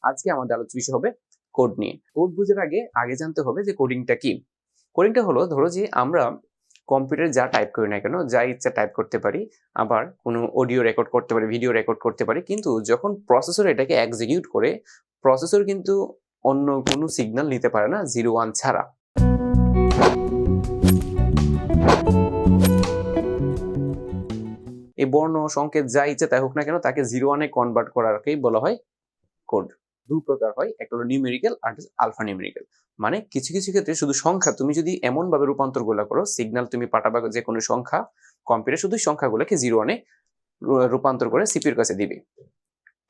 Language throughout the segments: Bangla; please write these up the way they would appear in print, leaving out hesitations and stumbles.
আজকে আমাদের আলোচ্য বিষয় হবে কোড নিয়ে। কোড বোঝার আগে জানতে হবে যে কোডিংটা কি। কোডিংটা হলো, ধরো যে আমরা কম্পিউটারে যা টাইপ করি না কেন, যা ইচ্ছা টাইপ করতে পারি, আবার কোনো অডিও রেকর্ড করতে পারি, ভিডিও রেকর্ড করতে পারি, কিন্তু যখন প্রসেসর এটাকে এক্সিকিউট করে, প্রসেসর কিন্তু অন্য কোনো সিগন্যাল নিতে পারে না 0 1 ছাড়া। এই বর্ণ সংকেত যা ইচ্ছা তাই হোক না কেন, তাকে 0 1 এ কনভার্ট করারকেই বলা হয় কোড। দুই প্রকার হয়, একটা হলো নিউমেরিক্যাল আর আলফা নিউমেরিক্যাল। মানে কিছু কিছু ক্ষেত্রে শুধু সংখ্যা তুমি যদি এমন ভাবে রূপান্তর গুলা করো, সিগন্যাল তুমি পাঠাবা যে কোনো সংখ্যা, কম্পিউটার শুধু সংখ্যাগুলোকে 0 1 এ রূপান্তর করে সিপির কাছে দিবে।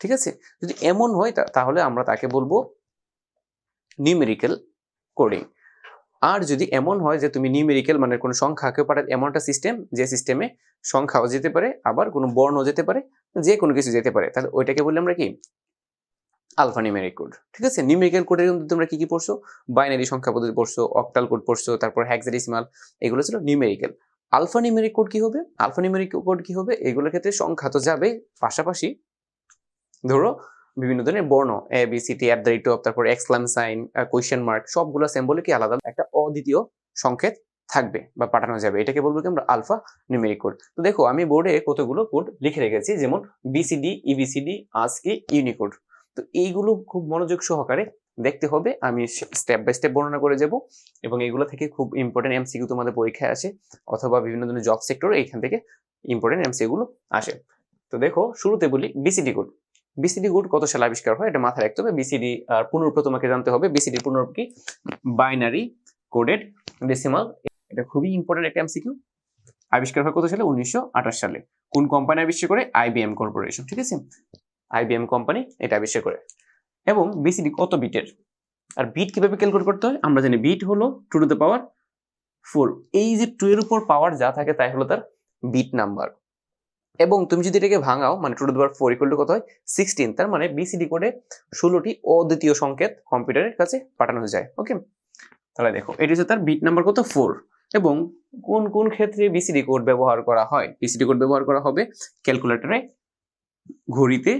ঠিক আছে, যদি এমন হয় তাহলে আমরা তাকে বলবো নিউমেরিক্যাল কোডিং। আর যদি এমন হয় যে তুমি নিউমেরিক্যাল মানে কোনো সংখ্যাকে পাঠাতে, এমন একটা সিস্টেম যে সিস্টেমে সংখ্যাও যেতে পারে, আবার কোনো বর্ণও যেতে পারে, যে কোনো কিছু যেতে পারে, তাহলে ওইটাকে বললে আমরা কি আলফা নিউমেরিক কোড। ঠিক আছে, নিউমেরিক্যাল কোডের মধ্যে তোমরা কি কি পড়ছো? বাইনারি সংখ্যা পদ্ধতি পড়ছো, অক্টাল কোড পড়ছো, তারপর হেক্সাডেসিমাল, এগুলো ছিল নিউমেরিক্যাল। আলফা নিউমেরিক কোড কি হবে? আলফা নিউমেরিক কোড কি হবে? এগুলোর ক্ষেত্রে সংখ্যা তো যাবে, পাশাপাশি ধরো বিভিন্ন ধরনের বর্ণ এ বি সি টি @ তারপর এক্সক্লাম সাইন, কোয়েশ্চেন মার্ক, সবগুলো সিম্বলে কি আলাদা একটা অদ্বিতীয় সংকেত থাকবে বা পাঠানো যাবে, এটাকে বলবো কি আমরা আলফা নিউমেরিক কোড। তো দেখো আমি বোর্ডে কতগুলো কোড লিখে রেখেছি, যেমন বিসিডি, ইবিসিডি, ASCII, ইউনিকোড। তো এইগুলো খুব মনোযোগ সহকারে দেখতে হবে, আমি স্টেপ বাই স্টেপ বর্ণনা করে যাব, এবং এইগুলো থেকে খুব ইম্পর্টেন্ট এমসিকিউ তোমাদের পরীক্ষায় আসে, অথবা বিভিন্ন ধরনের জব সেক্টরে এইখান থেকে ইম্পর্টেন্ট এমসিকিউ গুলো আসে। তো দেখো শুরুতে বলি বিসিডি কোড। বিসিডি কোড কত সালে আবিষ্কার হয় এটা মাথায় রাখতে হবে। বিসিডি পুনরূপ তোমাকে জানতে হবে। বিসিডি পুনরূপ কি? Binary coded decimal. এটা খুবই ইম্পর্টেন্ট একটা এমসিকিউ। আবিষ্কার হয় কত সালে? 1928 সালে। কোন কোম্পানি আবিষ্কার করে? IBM corporation. ঠিক আছে, আইবিএম কোম্পানি এটা আবিষ্কার করে। এবং বিসিডি কত বিটের? আর বিট কিভাবে ক্যালকুলেট করতে হয় আমরা জানি, বিট হলো 2 টু দ্য পাওয়ার 4। এই যে 2 এর উপর পাওয়ার যা থাকে তাই হলো তার বিট নাম্বার। এবং তুমি যদি এটাকে ভাঙাও, মানে 2 to the power 4 equal to কত হয়? 16। তার মানে বিসিডি কোডে 16টি অদ্বিতীয় সংকেত কম্পিউটারের কাছে পাঠানো যায়। ওকে, তাহলে দেখো এটি হচ্ছে তার বিট নাম্বার কত? 4। এবং কোন কোন ক্ষেত্রে বিসিডি কোড ব্যবহার করা হয়? বিসিডি কোড ব্যবহার করা হবে ক্যালকুলেটরে, ঘড়িতে,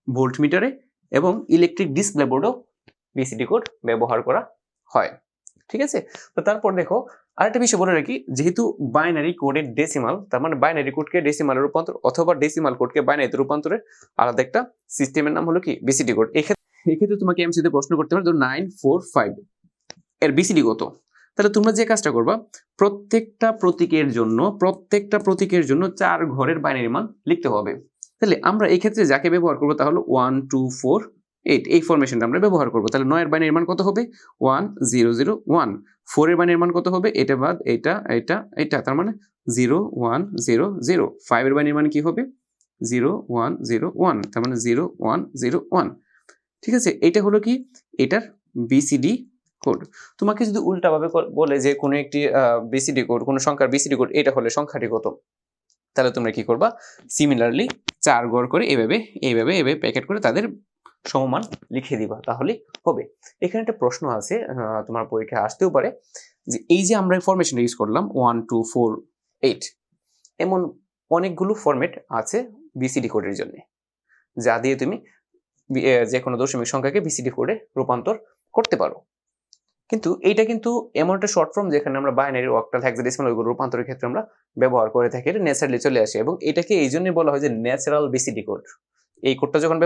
ভোল্টমিটারে, এবং ইলেকট্রিক ডিসপ্লে বোর্ডও বিসিডি কোড ব্যবহার করা হয়। ঠিক আছে, তো তারপর দেখো আরেকটা বিষয় বলে রাখি, যেহেতু বাইনারি কোডের ডেসিমাল, তার মানে বাইনারি কোডকে ডেসিমালে রূপান্তর অথবা ডেসিমাল কোডকে বাইনারিতে রূপান্তরের আলাদা একটা সিস্টেমের নাম হলো কি? BCD code. এক্ষেত্রে তোমাকে এমসিতে প্রশ্ন করতে পারে, 945 এর বিসিডি কত? তাহলে তোমরা যে কাজটা করবা, প্রত্যেকটা প্রতীকের জন্য 4 ঘরের বাইনারি মান লিখতে হবে। তাহলে আমরা এই ক্ষেত্রে যাকে ব্যবহার করবো তা হলো 1 2 4 8, এই ফরমেশনটা আমরা ব্যবহার করবো। তাহলে 9 এর বাইনারি মান কত হবে? 1 0 0 1। 4 এর বাইনারি মান কত হবে? এটা বাদ এটা, তার মানে 0 1 0 0। 5 এর বাইনারি মান কি হবে? 0 1 0 1, তার মানে 0 1 0 1। ঠিক আছে, এটা হলো কি এটার বিসিডি কোড। তোমাকে যদি উল্টাভাবে বলে যে কোনো একটি বিসিডি কোড, কোনো সংখ্যার বিসিডি কোড এটা হলে সংখ্যাটি কত, তাহলে তোমরা কি করবা? সিমিলারলি 4 ঘর করে এইভাবে প্যাকেট করে তাদের সমমান লিখে দিবা, তাহলেই হবে। এখানে একটা প্রশ্ন আছে, তোমার পরীক্ষায় আসতেও পারে, যে এই যে আমরা ফরমেশন ইউজ করলাম 1 2 4 8, এমন অনেকগুলো ফরম্যাট আছে বিসিডি কোডের জন্য, যা দিয়ে তুমি যে কোনো দশমিক সংখ্যাকে বিসিডি কোডে রূপান্তর করতে পারো। কিন্তু এইটা কিন্তু এমন একটা শর্ট ফর্ম যেখানে আমরা বাইনারি, অক্টাল, হেক্সাডেসিমাল ওইগুলো রূপান্তরের ক্ষেত্রে আমরা ব্যবহার করে থাকি, এটা ন্যাচারালি চলে আসে, এবং এটাকে এই জন্যই বলা হয় যে ন্যাচারাল বিসিডি কোড। এই কোডটা যখন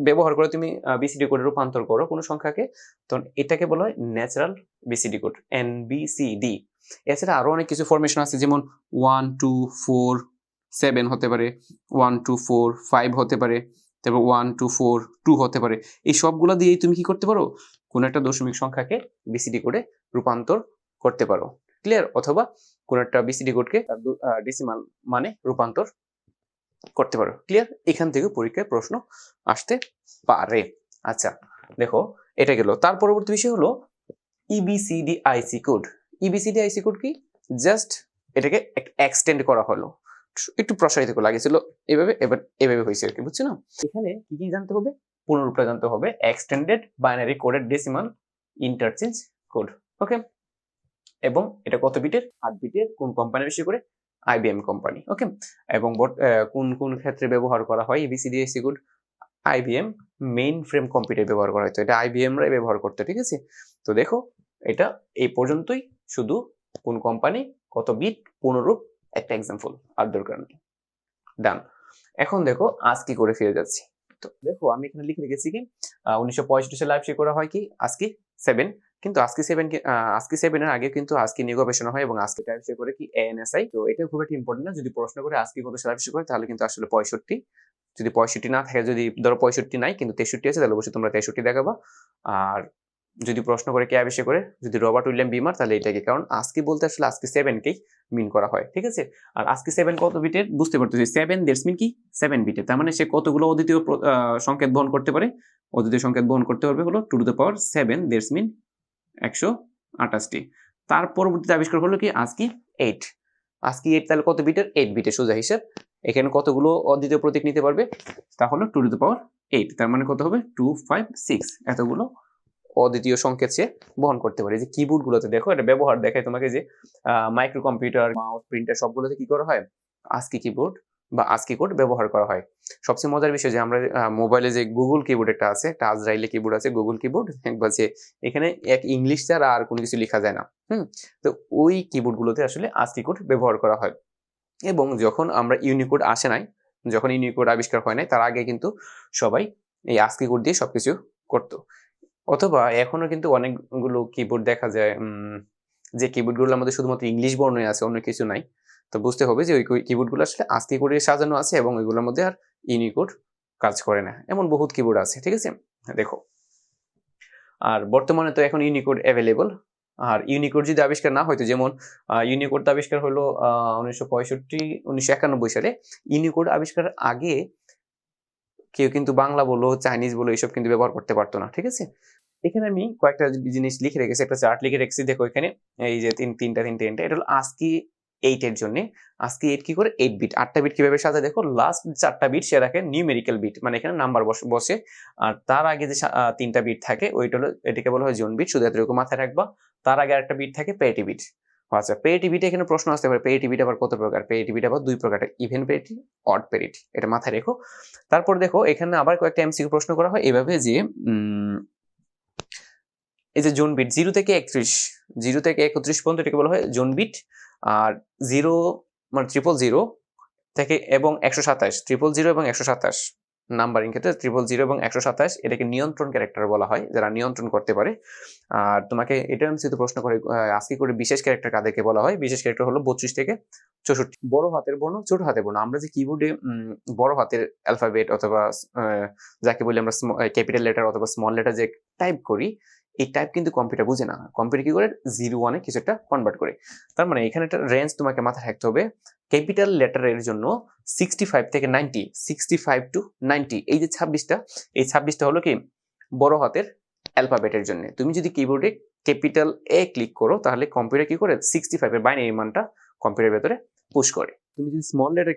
ব্যবহার করে তুমি বিসিডি কোডে রূপান্তর করো কোনো সংখ্যাকে, তখন এটাকে বলা হয় ন্যাচারাল বিসিডি কোড, এনবিসিডি। এছাড়া আরো অনেক কিছু ফরমেশন আছে, যেমন 1 2 4 7 হতে পারে, 1 2 4 5 হতে পারে, তারপর 1 2 4 2 হতে পারে। এই সবগুলো দিয়েই তুমি কি করতে পারো? কোন একটা দশমিক সংখ্যাকে বিসিডি কোডে রূপান্তর করতে পারো। ক্লিয়ার? অথবা কোন একটা বিসিডি কোডকে ডেসিমাল মানে রূপান্তর করতে পারো। ক্লিয়ার? এখান থেকে পরীক্ষায় প্রশ্ন আসতে পারে। আচ্ছা দেখো, এটা গেল। তার পরবর্তী বিষয় হলো ইবিসিডি আইসি কোড। ইবিসিডি আইসি কোড কি? জাস্ট এটাকে এক্সটেন্ড করা হলো, একটু প্রসারিত করে লাগিয়েছিল এভাবে, এবার এভাবে হয়েছে আর কি, বুঝছো না? এখানে কি কি জানতে হবে? পুনরূপটা জানতে হবে, extended binary coded decimal interchange code. Okay, এবং এটা কত বিটের? 8 বিটের। কোন কোম্পানি বেশি করে? IBM company. ওকে, এবং কোন কোন ক্ষেত্রে ব্যবহার করা হয় EBCDIC code? IBM mainframe computer ব্যবহার করা হতো, এটা আইবিএমরাই ব্যবহার করতো, ঠিক আছে। তো দেখো এটা এই পর্যন্তই, শুধু কোন কোম্পানি, কত বিট, পুনরূপ, একটা এক্সাম্পল, আর দরকার নেই। ডান। এখন দেখো আজকি করে ফিরে যাচ্ছি। তো দেখো আমি এখানে লিখে রেখেছি কি 1965 সালে আবিষ্কার করা হয় কি আজকি 7, কিন্তু আজকি 7 কে আজকি 7 এর আগে কিন্তু আজকি নিয়ে গবেষণা হয় এবং আজকে আবিষ্কার করে কি এএনএসআই। তো এটা খুব একটা ইম্পর্টেন্ট না, যদি প্রশ্ন করে আজকে কত সালে আবিষ্কার করে তাহলে কিন্তু আসলে 65, যদি 65 না থাকে, যদি ধরো 65 নাই কিন্তু 63 আছে তাহলে অবশ্যই তোমরা 63 দেখাবা। আর যদি প্রশ্ন করে কে আবিষ্কার করে, যদি রবার্ট উইলিয়াম বিমার, তাহলে এটাকে, কারণ আজকে বলতে আসলে আজকে 7 কেই মিন করা হয়, ঠিক আছে। আর আজকে 7 কত বিটের বুঝতে পারতেছি, 7 দ্যাটস মিন কি 7 বিটের, তার মানে সে কতগুলো অদ্বিতীয় সংকেত বহন করতে পারে, অদ্বিতীয় সংকেত বহন করতে পারবে হলো 2 to the power 7, that's mean 128টি। তার পরবর্তীতে আবিষ্কার হলো কি আজকি 8, আজকি 8 তাহলে কত বিটের, 8 বিটের, সোজা হিসাব। এখানে কতগুলো অদ্বিতীয় প্রতীক নিতে পারবে, তা হলো 2 টু দ্য পাওয়ার 8, তার মানে কত হবে 256, এতগুলো অদ্বিতীয় সংকেত সে বহন করতে পারে। যে কিবোর্ড গুলোতে দেখো এটা ব্যবহার দেখায় তোমাকে, যে মাইক্রো কম্পিউটার, মাউস, প্রিন্টার সবগুলোতে কি করা হয়, আজকি কিবোর্ড বা আজকি কোড ব্যবহার করা হয়। সবচেয়ে মজার বিষয় যে আমরা মোবাইলে যে গুগল কিবোর্ড একটা আছে, একটা আজরাইলে কিবোর্ড আছে, গুগল কিবোর্ড, একবার যে এখানে এক ইংলিশ ছাড়া আর কোনো কিছু লেখা যায় না। তো ওই কিবোর্ড গুলোতে আসলে আজকি কোড ব্যবহার করা হয়। এবং যখন আমরা ইউনিকোড আসে নাই, যখন ইউনিকোড আবিষ্কার হয় নাই, তার আগে কিন্তু সবাই এই আজকি কোড দিয়ে সবকিছু করতো। অথবা এখনো কিন্তু অনেকগুলো কিবোর্ড দেখা যায় যে কিবোর্ডগুলোর মধ্যে শুধুমাত্র ইংলিশ বর্ণই আছে, অন্য কিছু নাই। তো বুঝতে হবে যে ওই কিবোর্ডগুলো আসলে আজকি কোডে সাজানো আছে এবং ওইগুলোর মধ্যে আর ইউনিকোড কাজ করে না, এমন বহুত কিবোর্ড আছে, ঠিক আছে। দেখো আর বর্তমানে তো এখন ইউনিকোড অ্যাভেলেবল। আর ইউনিকোড যদি আবিষ্কার না হয়তো, যেমন ইউনিকোড আবিষ্কার হলো 1991 সালে। ইউনিকোড আবিষ্কারের আগে কেউ কিন্তু বাংলা বলো, চাইনিজ বলো, এইসব কিন্তু ব্যবহার করতে পারতো না, ঠিক আছে। এখানে আমি কয়েকটা জিনিস লিখে রেখেছি, একটা চার্ট লিখে রেখেছি, দেখো এখানে এই যে তিনটা এটা হলো আজকি 8 এর জন্য। আজকি 8 কি করে 8 বিট, 8টা বিট কিভাবে সাজায় দেখো, লাস্ট 4টা বিট সে রাখে নিউমেরিক্যাল বিট, মানে এখানে নাম্বার বসে। আর তার আগে যে 3টা বিট থাকে ওইটা হলো, এটাকে বলা হয় জোন বিট, শুধু এতটুকু মাথায় রাখবা। তার আগে আরেকটা বিট থাকে পেরিটি বিট। আচ্ছা, পেরিটি বিটে এখানে প্রশ্ন আসতে পারে, পেরিটি বিট আবার কত প্রকার, পেরিটি বিট আবার 2 প্রকার, ইভেন পেরিটি, অড পেরিটি, এটা মাথায় রেখো। তারপর দেখো এখানে আবার কয়েকটা এমসিকিউ প্রশ্ন করা হয় এভাবে যে এই যে জোন বিট 0 থেকে 31, 0 থেকে 31 পর্যন্ত এটাকে বলা হয় জোন বিট। আর 0 মানে 000 থেকে এবং 127, 000 এবং 127 নাম্বারিং ক্ষেত্রে 000 এবং 127 এটাকে নিয়ন্ত্রণ ক্যারেক্টার বলা হয়, যারা নিয়ন্ত্রণ করতে পারে। আর তোমাকে এটা এমসিকিউ প্রশ্ন করে আজকে করে বিশেষ ক্যারেক্টার কাদেরকে বলা হয়, বিশেষ ক্যারেক্টার হলো 32 থেকে 64 বড় হাতের বর্ণ, ছোট হাতের বর্ণ। আমরা যে কিবোর্ডে বড় হাতের অ্যালফাবেট অথবা যাকে বলি আমরা ক্যাপিটাল লেটার অথবা স্মল লেটার যে টাইপ করি, এই টাইপ কিন্তু কম্পিউটার বুঝে না। কম্পিউটার কি করে 0-1 কিছু একটা কনভার্ট করে। তার মানে এখানে একটা রেঞ্জ তোমাকে মাথায় রাখতে হবে। ক্যাপিটাল লেটারের জন্য 65 থেকে 90, 65 টু 90, এই যে 26টা, এই 26টা হলো কি বড় হাতের অ্যালফাবেটের জন্য। তুমি যদি কিবোর্ডে ক্যাপিটাল এ ক্লিক করো তাহলে কম্পিউটার কি করে 65 এর বাইনারি মানটা কম্পিউটারের ভেতরে পুশ করে। তুমি যদি স্মল লেটার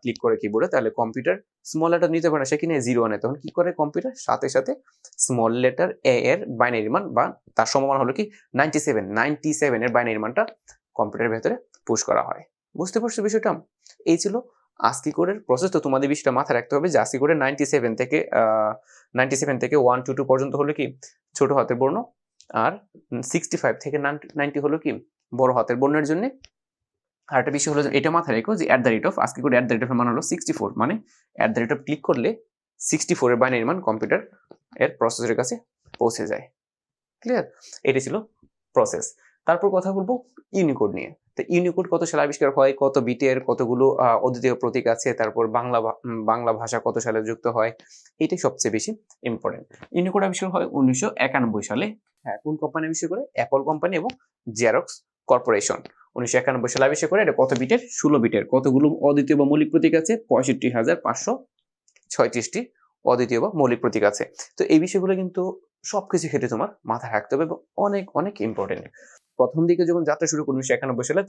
ক্লিক করে কিবোর্ডে তাহলে কম্পিউটার স্মল লেটার নিতে পারে না, সে কিনে 0 আনে। তখন কি করে কম্পিউটার সাথে সাথে স্মল লেটার এ এর বাইনারি মান বা তার সমমান হলো কি 97 এর বাইনারি মানটা কম্পিউটারের ভেতরে পুশ করা হয়। বুঝতে পারছো বিষয়টা? এই ছিল আজকি কোডের প্রসেস। তো তোমাদের বিষয়টা মাথায় রাখতে হবে যে আজকি কোডের 97 থেকে 122 পর্যন্ত হলো কি ছোট হাতের বর্ণ, আর 65 থেকে 90 হলো কি বড় হাতের বর্ণের জন্য। আর একটা বিষয় হলো এটা মাথায় রেখো যে আজকি কোড @, মান হলো 64, মানে ক্লিক করলে 64 এর বাইনারি মান কম্পিউটার এর প্রসেসরের কাছে পৌঁছে যায়। ক্লিয়ার? এটা ছিল প্রসেস। তারপর কথা বলবো ইউনিকোড নিয়ে। তো ইউনিকোড কত সালে আবিষ্কার হয়, কত বিটের, কতগুলো অদ্বিতীয় প্রতীক আছে, তারপর বাংলা ভাষা কত সালে যুক্ত হয়, এটাই সবচেয়ে বেশি ইম্পর্টেন্ট। ইউনিকোড আবিষ্কার হয় 1991 সালে। হ্যাঁ, কোন কোম্পানি আবিষ্কার করে? অ্যাপল কোম্পানি এবং জেরক্স কর্পোরেশন 1991 সালে আবিষ্কার করে। এটা কত বিটের? 16 বিটের। কতগুলো অদ্বিতীয় বা মৌলিক প্রতীক আছে? 65,536টি অদ্বিতীয় বা মৌলিক প্রতীক আছে। তো এই বিষয়গুলো কিন্তু সবকিছু ক্ষেত্রে তোমার মাথায় রাখতে হবে এবং অনেক অনেক ইম্পর্টেন্ট। প্রথম দিকে যখন যাত্রা শুরু করে 1991 সালে,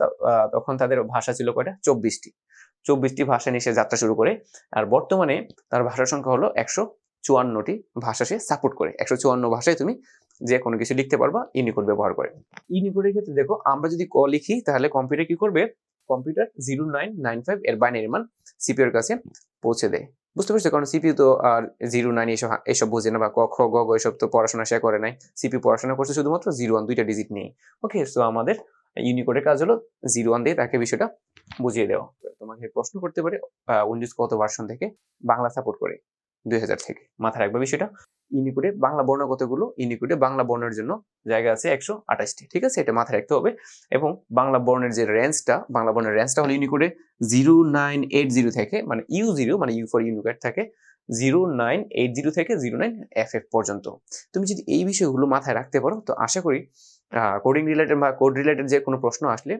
তখন তাদের ভাষা ছিল কয়টা? 24টি ভাষা নিয়ে সে যাত্রা শুরু করে। আর বর্তমানে তার ভাষার সংখ্যা হলো 154টি ভাষা সে সাপোর্ট করে। 154 ভাষায় তুমি যে কোনো কিছু লিখতে পারবা ইউনিকোড ব্যবহার করে। ইউনিকোডের ক্ষেত্রে দেখো আমরা যদি ক লিখি তাহলে কম্পিউটার কি করবে? কম্পিউটার 0995 এর বাইনারি মান সিপিইউ এর কাছে পৌঁছে দেয়। বুঝতে পারছো? কারণ সিপিইউ তো আর 09 এসব বোঝে না, বা ক খ গ ঘ এসব তো পড়াশোনা সে করে নাই। সিপিইউ পড়াশোনা করছে শুধুমাত্র 01 দুইটা ডিজিট নিয়ে। ওকে, সো আমাদের ইউনিকোডের কাজ হলো 01 দিয়ে তাকে বিষয়টা বুঝিয়ে দেওয়া। তোমাকে প্রশ্ন করতে পারে উইন্ডোজ কত ভার্সন থেকে বাংলা সাপোর্ট করে? 2000 থেকে। মাথায় রাখবে বিষয়টা। ইউনিকোডে বাংলা বর্ণ কতগুলো? ইউনিকোডে বাংলা বর্ণের জন্য জায়গা আছে 128টি। ঠিক আছে, এটা মাথায় রাখতে হবে। এবং বাংলা বর্ণের যে রেঞ্জটা, বাংলা বর্ণের রেঞ্জটা হলো ইউনিকোডে 0980 থেকে, মানে U0 মানে ইউ ফর ইউনিকোড থাকে 0980 থেকে 09FF পর্যন্ত। তুমি যদি এই বিষয়গুলো মাথায় রাখতে পারো, তো আশা করি কোডিং রিলেটেড বা কোড রিলেটেড যে কোনো প্রশ্ন আসলে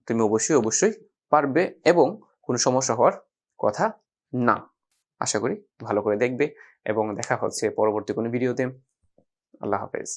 তুমি অবশ্যই পারবে, এবং কোনো সমস্যা হওয়ার কথা না। আশা করি ভালো করে দেখবে, এবং দেখা হচ্ছে পরবর্তী কোনো ভিডিওতে। আল্লাহ হাফেজ।